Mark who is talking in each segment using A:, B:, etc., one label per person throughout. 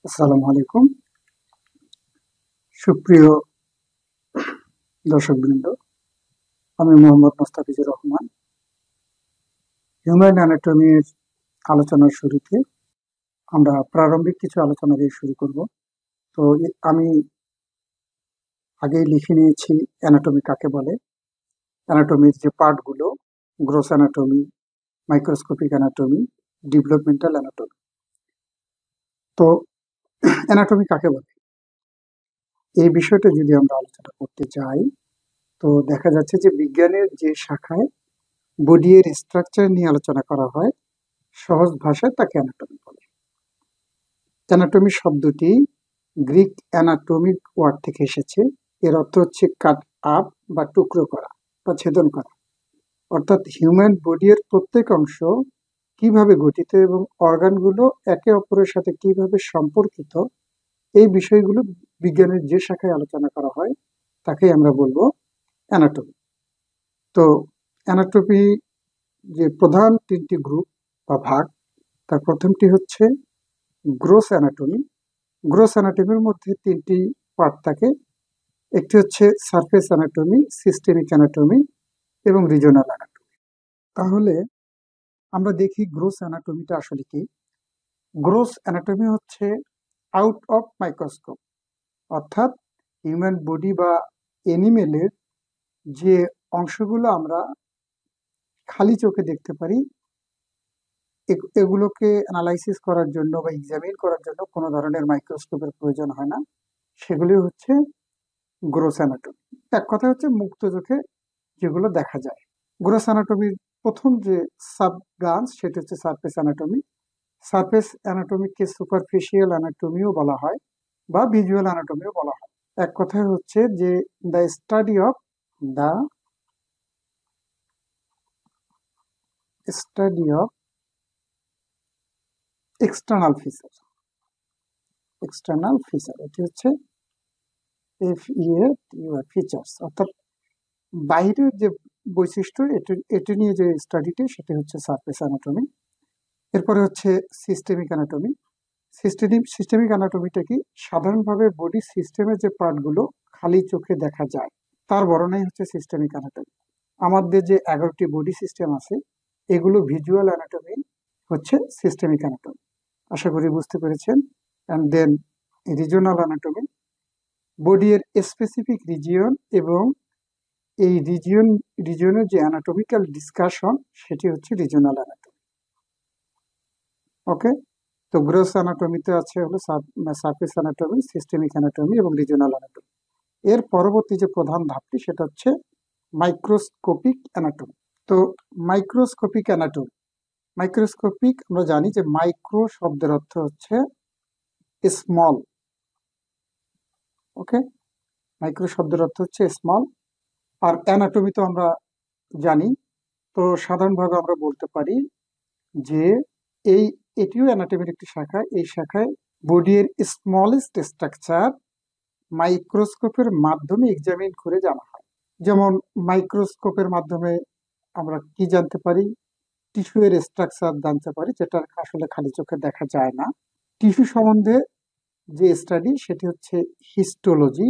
A: আসসালামু আলাইকুম। সুপ্রিয় দর্শকবৃন্দ, আমি মোহাম্মদ মোস্তাফিজুর রহমান। হিউম্যান অ্যানাটমির আলোচনার শুরুতে আমরা প্রারম্ভিক কিছু আলোচনা দিয়ে শুরু করব। তো আমি আগেই লিখে নিয়েছি অ্যানাটমি কাকে বলে। অ্যানাটমির যে পার্টগুলো, gross anatomy, microscopic anatomy, developmental anatomy. তো অ্যানাটমি কাকে বলে, এই বিষয়টা যদি আমরা আলোচনা করতে যাই, তো দেখা যাচ্ছে যে বিজ্ঞানের যে শাখায় বডি এর স্ট্রাকচার নিয়ে আলোচনা করা হয়, সহজ ভাষায় তাকে অ্যানাটমি বলে। অ্যানাটমি শব্দটি গ্রিক অ্যানাটমিক ওয়ার্ড থেকে এসেছে। এর অর্থ হচ্ছে কাট আপ বা টুকরো করা বা ছেদন করা। অর্থাৎ হিউম্যান বডি এর প্রত্যেক অংশ কিভাবে গঠিত এবং অর্গানগুলো একে অপরের সাথে কিভাবে সম্পর্কিত, এই বিষয়গুলো বিজ্ঞানের যে শাখায় আলোচনা করা হয় তাকে আমরা বলবো অ্যানাটমি। তো অ্যানাটমি যে প্রধান তিনটি গ্রুপ বা ভাগ, তার প্রথমটি হচ্ছে গ্রোস অ্যানাটমি। গ্রোস অ্যানাটমির মধ্যে তিনটি পার্ট থাকে। একটি হচ্ছে সারফেস অ্যানাটমি, সিস্টেমিক অ্যানাটমি এবং রিজনাল অ্যানাটমি। তাহলে আমরা দেখি গ্রোস অ্যানাটমিটা আসলে কি। গ্রোস অ্যানাটমি হচ্ছে আউট অফ মাইক্রোস্কোপ, অর্থাৎ হিউম্যান বডি বা এনিমেলের যে অংশগুলো আমরা খালি চোখে দেখতে পারি, এগুলোকে অ্যানালাইসিস করার জন্য বা এক্সামিন করার জন্য কোনো ধরনের মাইক্রোস্কোপের প্রয়োজন হয় না। সেগুলি হচ্ছে গ্রোস অ্যানাটমি। এক কথা হচ্ছে মুক্ত চোখে যেগুলো দেখা যায়। গ্রোস অ্যানাটমির প্রথম যে সাব ব্রাঞ্চ, সেটা হচ্ছে সারফেস অ্যানাটমি। সারফেস অ্যানাটমিকে সুপারফিশিয়াল অ্যানাটমিও বলা হয় বা ভিজুয়াল অ্যানাটমিও বলা হয়। এক কথায় হচ্ছে যে the study of the study of external feature. External feature এটি হচ্ছে ফিচার্স, অর্থাৎ বাইরের যে বৈশিষ্ট্য, এটি নিয়ে যে স্টাডিটি, সেটি হচ্ছে সারফেস অ্যানাটমি। এরপরে হচ্ছে সিস্টেমিক অ্যানাটমি। সিস্টেমিক অ্যানাটমিটা কি, সাধারণভাবে বডি সিস্টেমের যে পার্টগুলো খালি চোখে দেখা যায় তার বর্ণনাই হচ্ছে সিস্টেমিক অ্যানাটমি। আমাদের যে 11টি বডি সিস্টেম আছে, এগুলো ভিজুয়াল অ্যানাটমি হচ্ছে সিস্টেমিক অ্যানাটমি। আশা করি বুঝতে পেরেছেন। And then regional anatomy, body এর স্পেসিফিক রিজিয়ন এবং এই রিজিয়নের যে অ্যানাটমিক্যাল ডিসকাশন, সেটি হচ্ছে রিজনাল অ্যানাটমি। ওকে। তো গ্রোস অ্যানাটমিতে আছে হলো সারফেস অ্যানাটমি, সিস্টেমিক অ্যানাটমি এবং রিজনাল অ্যানাটমি। এর পরবর্তী যে প্রধান ধাপটি, সেটা হচ্ছে মাইক্রোস্কোপিক অ্যানাটমি। তো মাইক্রোস্কোপিক অ্যানাটমি, মাইক্রোস্কোপিক আমরা জানি যে মাইক্রো শব্দের অর্থ হচ্ছে স্মল। ওকে, মাইক্রো শব্দের অর্থ হচ্ছে স্মল। আর অ্যানাটমি তো আমরা জানি। তো সাধারণভাবে আমরা বলতে পারি যে এই এটিও অ্যানাটমির একটি শাখা। এই শাখায় বডি এর স্মলেস্ট স্ট্রাকচার মাইক্রোস্কোপের মাধ্যমে এক্সামিন করে জানা হয়। যেমন মাইক্রোস্কোপের মাধ্যমে আমরা কি জানতে পারি, টিস্যু এর স্ট্রাকচার জানতে পারি, যেটা আসলে খালি চোখে দেখা যায় না। টিস্যু সম্বন্ধে যে স্টাডি, সেটি হচ্ছে হিস্টোলজি।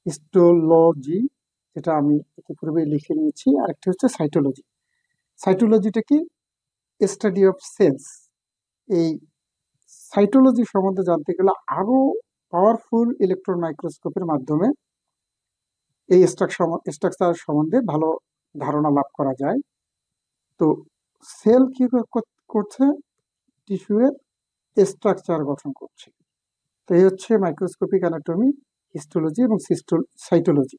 A: হিস্টোলজি, যেটা আমি ইতিপূর্বে লিখে নিয়েছি। আরেকটি হচ্ছে সাইটোলজি। সাইটোলজিটা কি, স্টাডি অফ সেলস। এই সাইটোলজি সম্বন্ধে জানতে গেলে আরো পাওয়ারফুল ইলেকট্রন মাইক্রোস্কোপের মাধ্যমে এই স্ট্রাকচার সম্বন্ধে ভালো ধারণা লাভ করা যায়। তো সেল কি করছে, টিস্যু এর স্ট্রাকচার গঠন করছে। তো এই হচ্ছে মাইক্রোস্কোপিক অ্যানাটমি, হিস্টোলজি এবং সাইটোলজি।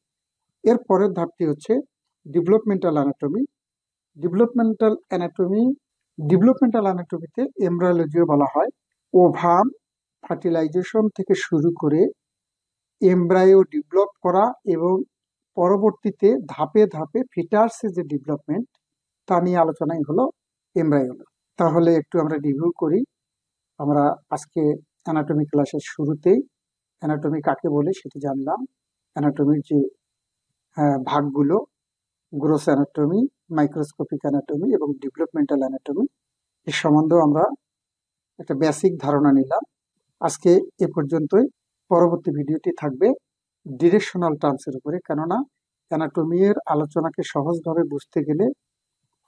A: এর পরের ধাপটি হচ্ছে developmental anatomy. Developmental anatomy developmental অ্যানাটমিতে এমব্রায়োলজিও বলা হয়। ওভাম ফার্টিলাইজেশন থেকে শুরু করে এমব্রায়ো ডেভেলপ করা এবং পরবর্তীতে ধাপে ধাপে ফিটার্সের যে ডেভেলপমেন্ট, তা নিয়ে আলোচনাই হলো এমব্রায়োলজি। তাহলে একটু আমরা রিভিউ করি। আমরা আজকে অ্যানাটমি ক্লাসের শুরুতেই অ্যানাটমি কাকে বলে সেটি জানলাম। অ্যানাটমির যে ভাগগুলো, গ্রোস অ্যানাটমি, মাইক্রোস্কোপিক অ্যানাটমি এবং ডেভেলপমেন্টাল অ্যানাটমি, এর সম্বন্ধেও আমরা একটা বেসিক ধারণা নিলাম। আজকে এ পর্যন্তই। পরবর্তী ভিডিওটি থাকবে ডিরেকশনাল টার্মসের উপরে, কেননা অ্যানাটমি এর আলোচনাকে সহজভাবে বুঝতে গেলে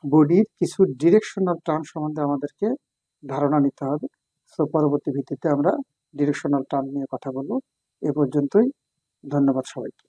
A: বডির কিছু ডিরেকশনাল টার্ম সম্বন্ধে আমাদেরকে ধারণা নিতে হবে। সো পরবর্তী ভিডিওতে আমরা ডিরেকশনাল টার্ম নিয়ে কথা বলবো। এ পর্যন্তই, ধন্যবাদ সবাইকে।